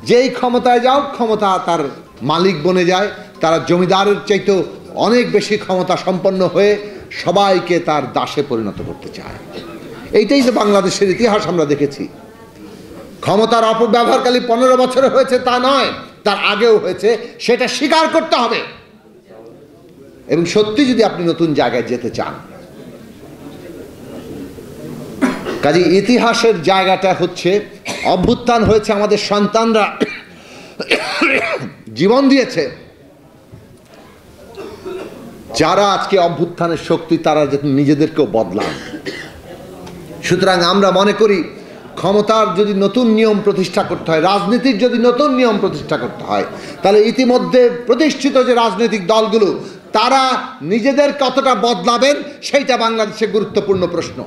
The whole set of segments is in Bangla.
যেই ক্ষমতায় যাও ক্ষমতা তার মালিক বনে যায়, তারা জমিদারের চাইতেও অনেক বেশি ক্ষমতা সম্পন্ন হয়ে সবাইকে তার দাসে পরিণত করতে চায়। এইটাই তো বাংলাদেশের ইতিহাস আমরা দেখেছি। ক্ষমতার অপব্যবহারকারী 15 বছরে হয়েছে তা নয়, তার আগেও হয়েছে, সেটা স্বীকার করতে হবে। এবং সত্যি যদি আপনি নতুন জায়গায় যেতে চান, কাজে ইতিহাসের জায়গাটা হচ্ছে অভ্যুত্থান হয়েছে, আমাদের সন্তানরা জীবন দিয়েছে, যারা আজকে অভ্যুত্থানের শক্তি তারা নিজেদেরকেও বদলান। সুতরাং আমরা মনে করি ক্ষমতার যদি নতুন নিয়ম প্রতিষ্ঠা করতে হয়, রাজনীতির যদি নতুন নিয়ম প্রতিষ্ঠা করতে হয়, তাহলে ইতিমধ্যে প্রতিষ্ঠিত যে রাজনৈতিক দলগুলো তারা নিজেদের কতটা বদলাবেন সেইটা বাংলাদেশের গুরুত্বপূর্ণ প্রশ্ন।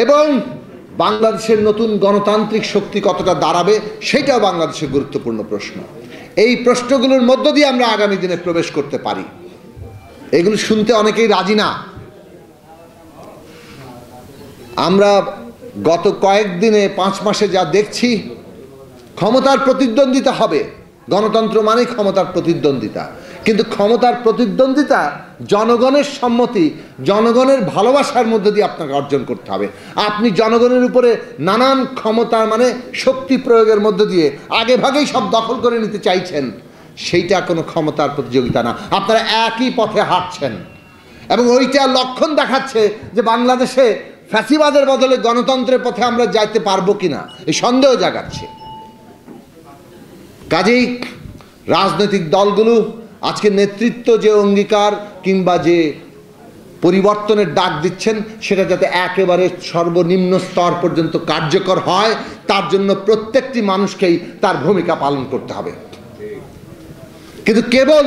এবং বাংলাদেশের নতুন গণতান্ত্রিক শক্তি কতটা দাঁড়াবে সেটাও বাংলাদেশের গুরুত্বপূর্ণ প্রশ্ন। এই প্রশ্নগুলোর মধ্য দিয়ে আমরা আগামী দিনে প্রবেশ করতে পারি। এগুলো শুনতে অনেকেই রাজি না। আমরা গত কয়েকদিনে 5 মাসে যা দেখছি, ক্ষমতার প্রতিদ্বন্দ্বিতা হবে। গণতন্ত্র মানে ক্ষমতার প্রতিদ্বন্দ্বিতা, কিন্তু ক্ষমতার প্রতিদ্বন্দ্বিতা জনগণের সম্মতি, জনগণের ভালোবাসার মধ্যে দিয়ে আপনাকে অর্জন করতে হবে। আপনি জনগণের উপরে নানান ক্ষমতা মানে শক্তি প্রয়োগের মধ্যে দিয়ে আগে ভাগেই সব দখল করে নিতে চাইছেন, সেইটা কোনো ক্ষমতার প্রতিযোগিতা না। আপনারা একই পথে হাঁটছেন এবং ওইটা লক্ষণ দেখাচ্ছে যে বাংলাদেশে ফ্যাসিবাদের বদলে গণতন্ত্রের পথে আমরা যাইতে পারবো কিনা এই সন্দেহ জাগাচ্ছে। কাজেই রাজনৈতিক দলগুলো আজকে নেতৃত্ব যে অঙ্গীকার কিংবা যে পরিবর্তনের ডাক দিচ্ছেন, সেটা যাতে একেবারে সর্বনিম্ন স্তর পর্যন্ত কার্যকর হয়, তার জন্য প্রত্যেকটি মানুষকেই তার ভূমিকা পালন করতে হবে। কিন্তু কেবল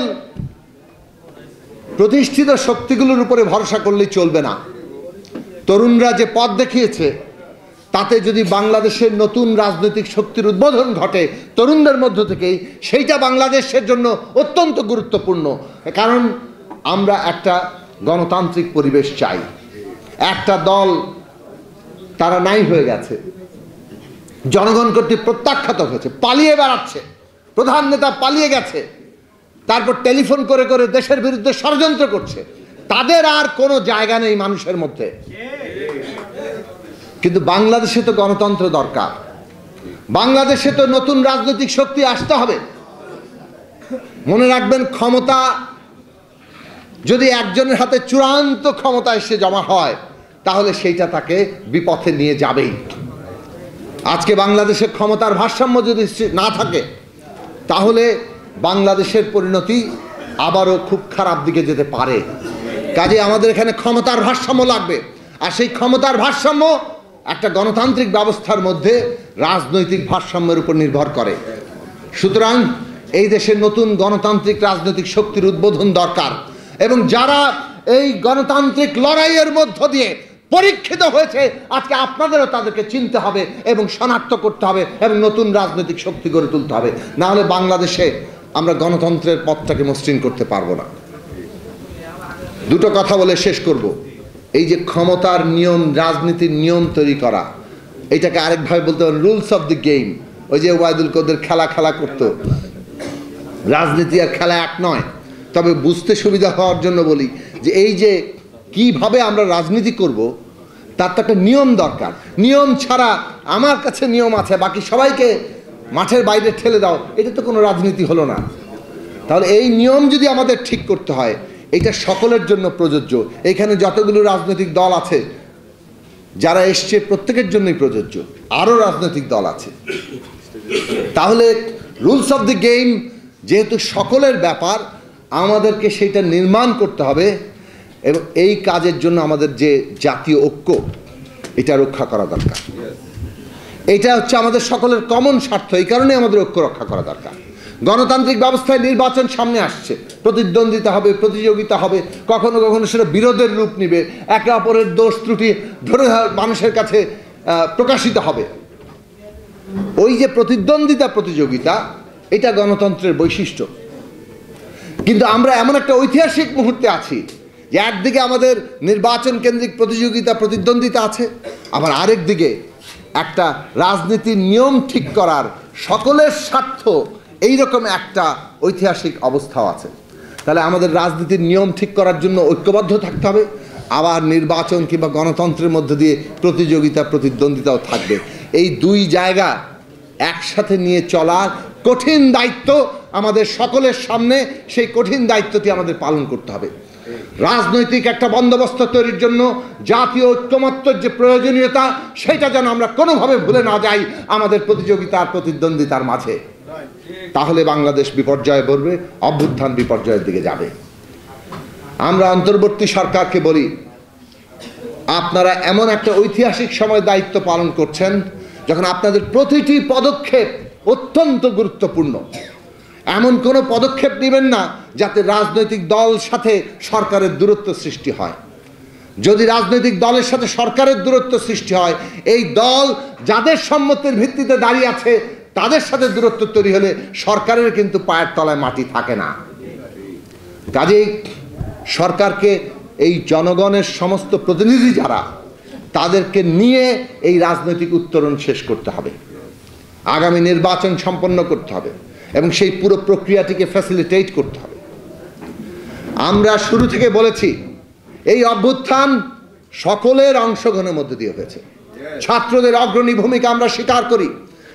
প্রতিষ্ঠিত শক্তিগুলোর উপরে ভরসা করলেই চলবে না। তরুণরা যে পথ দেখিয়েছে, তাতে যদি বাংলাদেশের নতুন রাজনৈতিক শক্তির উদ্বোধন ঘটে তরুণদের মধ্য থেকেই, সেইটা বাংলাদেশের জন্য অত্যন্ত গুরুত্বপূর্ণ। কারণ আমরা একটা গণতান্ত্রিক পরিবেশ চাই। একটা দল তারা নাই হয়ে গেছে, জনগণ কর্তৃক প্রত্যাখ্যাত হয়েছে, পালিয়ে বেড়াচ্ছে, প্রধান নেতা পালিয়ে গেছে, তারপর টেলিফোন করে করে দেশের বিরুদ্ধে ষড়যন্ত্র করছে। তাদের আর কোনো জায়গা নেই মানুষের মধ্যে। কিন্তু বাংলাদেশে তো গণতন্ত্র দরকার, বাংলাদেশে তো নতুন রাজনৈতিক শক্তি আসতে হবে। মনে রাখবেন, ক্ষমতা যদি একজনের হাতে চূড়ান্ত ক্ষমতা এসে জমা হয়, তাহলে সেইটা তাকে বিপথে নিয়ে যাবেই। আজকে বাংলাদেশে ক্ষমতার ভারসাম্য যদি না থাকে, তাহলে বাংলাদেশের পরিণতি আবারও খুব খারাপ দিকে যেতে পারে। কাজে আমাদের এখানে ক্ষমতার ভারসাম্য লাগবে, আর সেই ক্ষমতার ভারসাম্য একটা গণতান্ত্রিক ব্যবস্থার মধ্যে রাজনৈতিক ভারসাম্যের উপর নির্ভর করে। সুতরাং এই দেশের নতুন গণতান্ত্রিক রাজনৈতিক শক্তির উদ্বোধন দরকার, এবং যারা এই গণতান্ত্রিক লড়াইয়ের মধ্য দিয়ে পরীক্ষিত হয়েছে, আজকে আপনাদেরও তাদেরকে চিনতে হবে এবং শনাক্ত করতে হবে এবং নতুন রাজনৈতিক শক্তি গড়ে তুলতে হবে। না হলে বাংলাদেশে আমরা গণতন্ত্রের পথটাকে মসৃণ করতে পারবো না। দুটো কথা বলে শেষ করব। এই যে ক্ষমতার নিয়ম, রাজনীতির নিয়ম তৈরি করা, এটাকে আরেকভাবে বলতে পারেন রুলস অফ দি গেম। ওই যে ওয়াইদুল কদের খেলা করতো, রাজনীতি আর খেলা এক নয়। তবে বুঝতে সুবিধা হওয়ার জন্য বলি যে এই যে কিভাবে আমরা রাজনীতি করব, তার তো একটা নিয়ম দরকার। নিয়ম ছাড়া আমার কাছে নিয়ম আছে, বাকি সবাইকে মাঠের বাইরে ঠেলে দাও, এটা তো কোনো রাজনীতি হলো না। তাহলে এই নিয়ম যদি আমাদের ঠিক করতে হয়, এটা সকলের জন্য প্রযোজ্য। এখানে যতগুলো রাজনৈতিক দল আছে, যারা এসছে প্রত্যেকের জন্যই প্রযোজ্য, আরও রাজনৈতিক দল আছে। তাহলে রুলস অফ দি গেম যেহেতু সকলের ব্যাপার, আমাদেরকে সেটা নির্মাণ করতে হবে এবং এই কাজের জন্য আমাদের যে জাতীয় ঐক্য, এটা রক্ষা করা দরকার। এটা হচ্ছে আমাদের সকলের কমন স্বার্থ, এই কারণে আমাদের ঐক্য রক্ষা করা দরকার। গণতান্ত্রিক ব্যবস্থায় নির্বাচন সামনে আসছে, প্রতিদ্বন্দ্বিতা হবে, প্রতিযোগিতা হবে, কখনো কখনো সেটা বিরোধের রূপ নিবে, একে অপরের দোষ ত্রুটি ধরে মানুষের কাছে প্রকাশিত হবে। ওই যে প্রতিদ্বন্দ্বিতা, প্রতিযোগিতা, এটা গণতন্ত্রের বৈশিষ্ট্য। কিন্তু আমরা এমন একটা ঐতিহাসিক মুহূর্তে আছি যে একদিকে আমাদের নির্বাচন কেন্দ্রিক প্রতিযোগিতা, প্রতিদ্বন্দ্বিতা আছে, আবার আরেক দিকে একটা রাজনীতির নিয়ম ঠিক করার সকলের স্বার্থ এইরকম একটা ঐতিহাসিক অবস্থাও আছে। তাহলে আমাদের রাজনীতির নিয়ম ঠিক করার জন্য ঐক্যবদ্ধ থাকতে হবে, আবার নির্বাচন কিংবা গণতন্ত্রের মধ্য দিয়ে প্রতিযোগিতা প্রতিদ্বন্দ্বিতাও থাকবে। এই দুই জায়গা একসাথে নিয়ে চলার কঠিন দায়িত্ব আমাদের সকলের সামনে। সেই কঠিন দায়িত্বটি আমাদের পালন করতে হবে। রাজনৈতিক একটা বন্দোবস্ত তৈরির জন্য জাতীয় ঐক্যমত্যের যে প্রয়োজনীয়তা, সেটা যেন আমরা কোনোভাবে ভুলে না যাই আমাদের প্রতিযোগিতার প্রতিদ্বন্দ্বিতার মাঝে। তাহলে বাংলাদেশ বিপর্যয়ে পড়বে, অভ্যুত্থান বিপর্যয়ের দিকে যাবে। আমরা অন্তর্বর্তী সরকারকে বলি, আপনারা এমন একটা ঐতিহাসিক সময় দায়িত্ব পালন করছেন যখন আপনাদের প্রতিটি পদক্ষেপ অত্যন্ত গুরুত্বপূর্ণ। এমন কোনো পদক্ষেপ নেবেন না যাতে রাজনৈতিক দল সাথে সরকারের দূরত্ব সৃষ্টি হয়। যদি রাজনৈতিক দলের সাথে সরকারের দূরত্ব সৃষ্টি হয়, এই দল যাদের সম্মতির ভিত্তিতে দাঁড়িয়ে আছে তাদের সাথে দূরত্ব তৈরি হলে সরকারের কিন্তু পায়ের তলায় মাটি থাকে না। কাজেই সরকারকে এই জনগণের সমস্ত প্রতিনিধি যারা, তাদেরকে নিয়ে এই রাজনৈতিক উত্তরণ শেষ করতে হবে, আগামী নির্বাচন সম্পন্ন করতে হবে এবং সেই পুরো প্রক্রিয়াটিকে ফ্যাসিলিটেট করতে হবে। আমরা শুরু থেকে বলেছি এই অভ্যুত্থান সকলের অংশগ্রহণের মধ্যে দিয়ে হয়েছে। ছাত্রদের অগ্রণী ভূমিকা আমরা স্বীকার করি,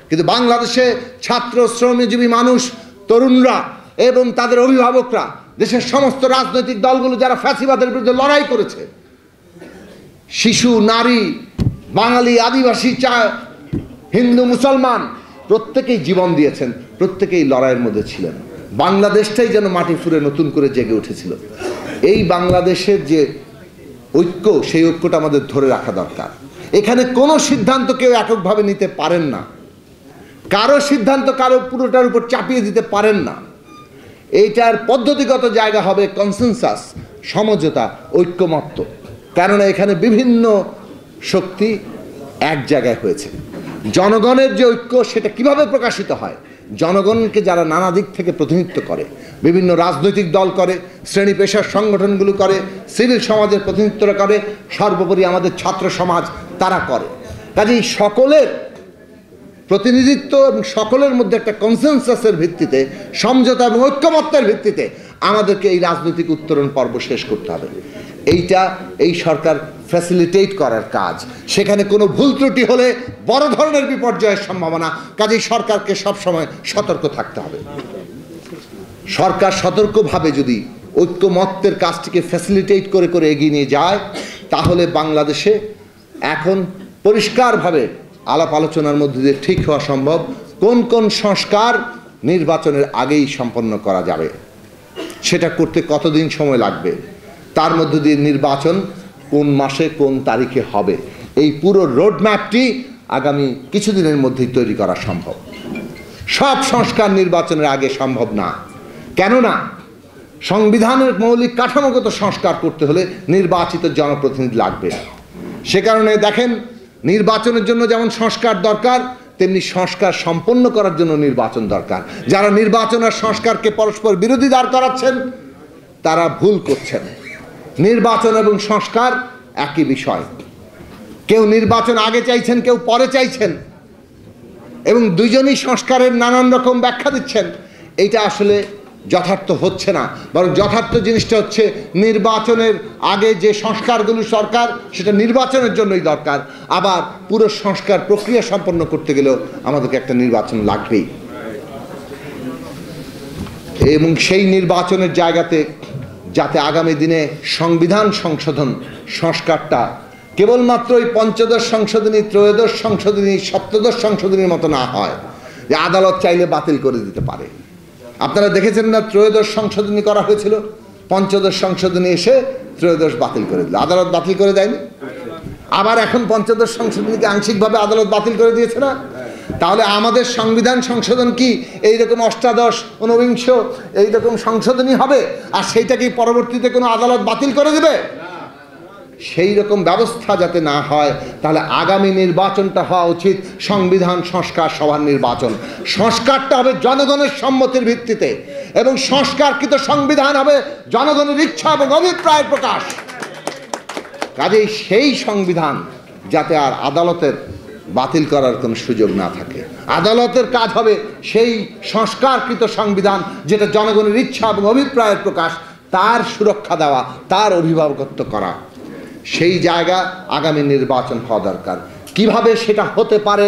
কিন্তু বাংলাদেশে ছাত্র, শ্রমজীবী মানুষ, তরুণরা এবং তাদের অভিভাবকরা, দেশের সমস্ত রাজনৈতিক দলগুলো যারা ফ্যাসিবাদের বিরুদ্ধে লড়াই করেছে, শিশু, নারী, বাঙালি, আদিবাসী, হিন্দু, মুসলমান, প্রত্যেকেই জীবন দিয়েছেন, প্রত্যেকেই লড়াইয়ের মধ্যে ছিলেন। বাংলাদেশটাই যেন মাটি ফুঁড়ে নতুন করে জেগে উঠেছিল। এই বাংলাদেশের যে ঐক্য, সেই ঐক্যটা আমাদের ধরে রাখা দরকার। এখানে কোনো সিদ্ধান্ত কেউ এককভাবে নিতে পারেন না, কারো সিদ্ধান্ত কারো পুরোটার উপর চাপিয়ে দিতে পারেন না। এইটার পদ্ধতিগত জায়গা হবে কনসেনসাস, সমঝোতা, ঐক্যমত্য। কেননা এখানে বিভিন্ন শক্তি এক জায়গায় হয়েছে। জনগণের যে ঐক্য, সেটা কিভাবে প্রকাশিত হয়? জনগণকে যারা নানা দিক থেকে প্রতিনিধিত্ব করে, বিভিন্ন রাজনৈতিক দল করে, শ্রেণী পেশার সংগঠনগুলো করে, সিভিল সমাজের প্রতিনিধিত্বরা করে, সর্বোপরি আমাদের ছাত্র সমাজ তারা করে। কাজেই সকলের প্রতিনিধিত্ব এবং সকলের মধ্যে একটা কনসেনসাসের ভিত্তিতে, সমঝোতা এবং ঐক্যমত্যের ভিত্তিতে আমাদেরকে এই রাজনৈতিক উত্তরণ পর্ব শেষ করতে হবে। এইটা এই সরকার ফ্যাসিলিটেট করার কাজ। সেখানে কোনো ভুল ত্রুটি হলে বড় ধরনের বিপর্যয়ের সম্ভাবনা। কাজেই সরকারকে সবসময় সতর্ক থাকতে হবে। সরকার সতর্কভাবে যদি ঐক্যমত্যের কাজটিকে ফ্যাসিলিটেট করে করে এগিয়ে নিয়ে যায়, তাহলে বাংলাদেশে এখন পরিষ্কারভাবে আলাপ আলোচনার মধ্যে দিয়ে ঠিক হওয়া সম্ভব কোন কোন সংস্কার নির্বাচনের আগেই সম্পন্ন করা যাবে, সেটা করতে কতদিন সময় লাগবে, তার মধ্য দিয়ে নির্বাচন কোন মাসে কোন তারিখে হবে, এই পুরো রোডম্যাপটি আগামী কিছুদিনের মধ্যেই তৈরি করা সম্ভব। সব সংস্কার নির্বাচনের আগে সম্ভব না, কেননা সংবিধানের মৌলিক কাঠামোগত সংস্কার করতে হলে নির্বাচিত জনপ্রতিনিধি লাগবে। সে কারণে দেখেন, নির্বাচনের জন্য যেমন সংস্কার দরকার, তেমনি সংস্কার সম্পন্ন করার জন্য নির্বাচন দরকার। যারা নির্বাচন আর সংস্কারকে পরস্পর বিরোধী দাঁড় করাচ্ছেন, তারা ভুল করছেন। নির্বাচন এবং সংস্কার একই বিষয়। কেউ নির্বাচন আগে চাইছেন, কেউ পরে চাইছেন, এবং দুইজনই সংস্কারের নানান রকম ব্যাখ্যা দিচ্ছেন। এইটা আসলে যথার্থ হচ্ছে না, বরং যথার্থ জিনিসটা হচ্ছে নির্বাচনের আগে যে সংস্কারগুলো সরকার, সেটা নির্বাচনের জন্যই দরকার। আবার পুরো সংস্কার প্রক্রিয়া সম্পন্ন করতে গেলেও আমাদেরকে একটা নির্বাচন লাগবেই। এবং সেই নির্বাচনের জায়গাতে যাতে আগামী দিনে সংবিধান সংশোধন সংস্কারটা কেবলমাত্র ওই পঞ্চদশ সংশোধনী, ত্রয়োদশ সংশোধনী, সপ্তদশ সংশোধনীর মতো না হয় যে আদালত চাইলে বাতিল করে দিতে পারে। আপনারা দেখেছেন না, ত্রয়োদশ সংশোধনী করা হয়েছিল, পঞ্চদশ সংশোধনী এসে ত্রয়োদশ বাতিল করে দিল। আদালত বাতিল করে দেয়নি। আবার এখন পঞ্চদশ সংশোধনীকে আংশিকভাবে আদালত বাতিল করে দিয়েছে না? তাহলে আমাদের সংবিধান সংশোধন কি এইরকম অষ্টাদশ, ঊনবিংশ এইরকম সংশোধনী হবে, আর সেইটাকে পরবর্তীতে কোনো আদালত বাতিল করে দেবে? সেই রকম ব্যবস্থা যাতে না হয়, তাহলে আগামী নির্বাচনটা হওয়া উচিত সংবিধান সংস্কার সভার নির্বাচন। সংস্কারটা হবে জনগণের সম্মতির ভিত্তিতে, এবং সংস্কারকৃত সংবিধান হবে জনগণের ইচ্ছা এবং অভিপ্রায়ের প্রকাশ। কাজেই সেই সংবিধান যাতে আর আদালতের বাতিল করার কোনো সুযোগ না থাকে। আদালতের কাজ হবে সেই সংস্কারকৃত সংবিধান যেটা জনগণের ইচ্ছা এবং অভিপ্রায়ের প্রকাশ, তার সুরক্ষা দেওয়া, তার অভিভাবকত্ব করা। সেই জায়গা আগামী নির্বাচন হওয়া দরকার। কিভাবে সেটা হতে পারে,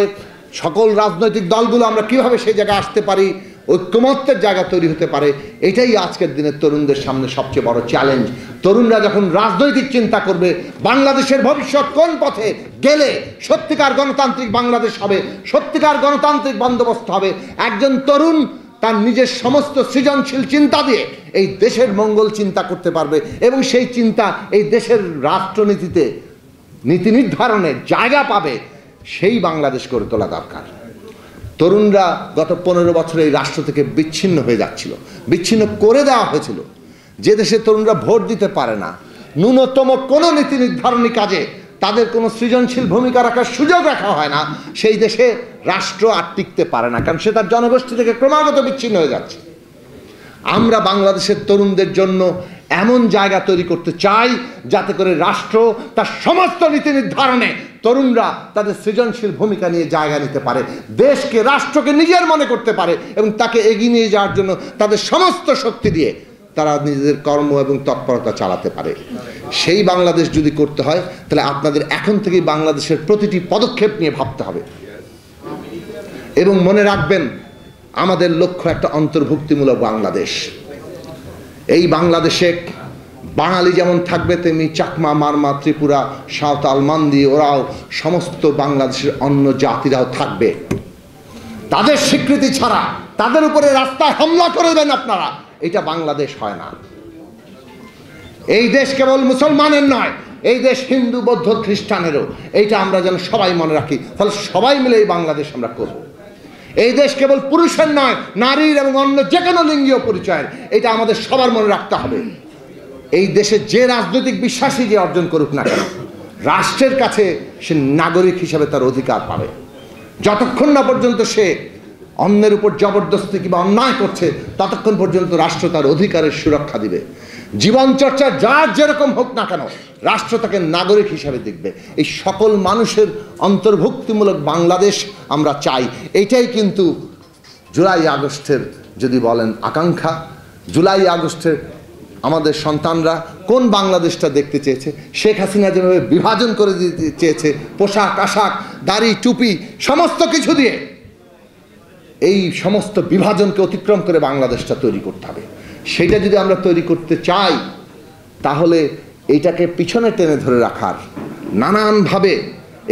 সকল রাজনৈতিক দলগুলো আমরা কিভাবে সেই জায়গায় আসতে পারি, ঐক্যমত্যের জায়গা তৈরি হতে পারে, এটাই আজকের দিনের তরুণদের সামনে সবচেয়ে বড় চ্যালেঞ্জ। তরুণরা যখন রাজনৈতিক চিন্তা করবে, বাংলাদেশের ভবিষ্যৎ কোন পথে গেলে সত্যিকার গণতান্ত্রিক বাংলাদেশ হবে, সত্যিকার গণতান্ত্রিক বন্দোবস্ত হবে, একজন তরুণ তার নিজের সমস্ত সৃজনশীল চিন্তা দিয়ে এই দেশের মঙ্গল চিন্তা করতে পারবে এবং সেই চিন্তা এই দেশের রাষ্ট্রনীতিতে নীতি নির্ধারণের জায়গা পাবে। সেই বাংলাদেশ গড়ে তোলা দরকার। তরুণরা গত 15 বছরে এই রাষ্ট্র থেকে বিচ্ছিন্ন হয়ে যাচ্ছিল, বিচ্ছিন্ন করে দেওয়া হয়েছিল। যে দেশে তরুণরা ভোট দিতে পারে না, ন্যূনতম কোনো নীতি নির্ধারণী কাজে তাদের কোনো সৃজনশীল ভূমিকা রাখার সুযোগ রাখা হয় না, সেই দেশে রাষ্ট্র আর টিকতে পারে না, কারণ সে তার জনগোষ্ঠী থেকে ক্রমাগত বিচ্ছিন্ন হয়ে যাচ্ছে। আমরা বাংলাদেশের তরুণদের জন্য এমন জায়গা তৈরি করতে চাই যাতে করে রাষ্ট্র তার সমস্ত নীতি নির্ধারণে তরুণরা তাদের সৃজনশীল ভূমিকা নিয়ে জায়গা নিতে পারে, দেশকে রাষ্ট্রকে নিজের মনে করতে পারে এবং তাকে এগিয়ে নিয়ে যাওয়ার জন্য তাদের সমস্ত শক্তি দিয়ে তারা নিজেদের কর্ম এবং তৎপরতা চালাতে পারে। সেই বাংলাদেশ যদি করতে হয় তাহলে আপনাদের এখন থেকেই বাংলাদেশের প্রতিটি পদক্ষেপ নিয়ে ভাবতে হবে এবং মনে রাখবেন আমাদের লক্ষ্য একটা অন্তর্ভুক্তিমূলক বাংলাদেশ। এই বাংলাদেশে বাঙালি যেমন থাকবে তেমনি চাকমা, মারমা, ত্রিপুরা, সাঁওতাল, মান্দি, ওরাও সমস্ত বাংলাদেশের অন্য জাতিরাও থাকবে। তাদের স্বীকৃতি ছাড়া তাদের উপরে রাস্তায় হামলা করে দেন আপনারা, এটা বাংলাদেশ হয় না। এই দেশ কেবল মুসলমানের নয়, এই দেশ হিন্দু, বৌদ্ধ, খ্রিস্টানেরও। এইটা আমরা যেন সবাই মনে রাখি, ফলে সবাই মিলে এই বাংলাদেশ আমরা করব। এই দেশ কেবল পুরুষের নয়, নারীর এবং অন্য যে কোনো লিঙ্গীয় পরিচয়ের, এটা আমাদের সবার মনে রাখতে হবে। এই দেশে যে রাজনৈতিক বিশ্বাসী যে অর্জন করুক না কেন, রাষ্ট্রের কাছে সে নাগরিক হিসাবে তার অধিকার পাবে। যতক্ষণ না পর্যন্ত সে অন্যের উপর জবরদস্তি কিংবা অন্যায় করছে, ততক্ষণ পর্যন্ত রাষ্ট্র তার অধিকারের সুরক্ষা দিবে। জীবন চর্চা যার যেরকম হোক না কেন, রাষ্ট্র তাকে নাগরিক হিসাবে দেখবে। এই সকল মানুষের অন্তর্ভুক্তিমূলক বাংলাদেশ আমরা চাই। এটাই কিন্তু জুলাই আগস্টের যদি বলেন আকাঙ্ক্ষা। জুলাই আগস্টের আমাদের সন্তানরা কোন বাংলাদেশটা দেখতে চেয়েছে? শেখ হাসিনা যেভাবে বিভাজন করে দিতে চেয়েছে, পোশাক আশাক, দাড়ি, টুপি, সমস্ত কিছু দিয়ে, এই সমস্ত বিভাজনকে অতিক্রম করে বাংলাদেশটা তৈরি করতে হবে। সেটা যদি আমরা তৈরি করতে চাই, তাহলে এইটাকে পিছনে টেনে ধরে রাখার, নানানভাবে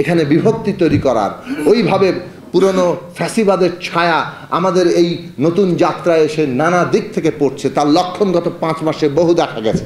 এখানে বিভক্তি তৈরি করার, ওইভাবে পুরনো ফ্যাসিবাদের ছায়া আমাদের এই নতুন যাত্রায় এসে নানা দিক থেকে পড়ছে, তার লক্ষণ গত 5 মাসে বহু দেখা গেছে।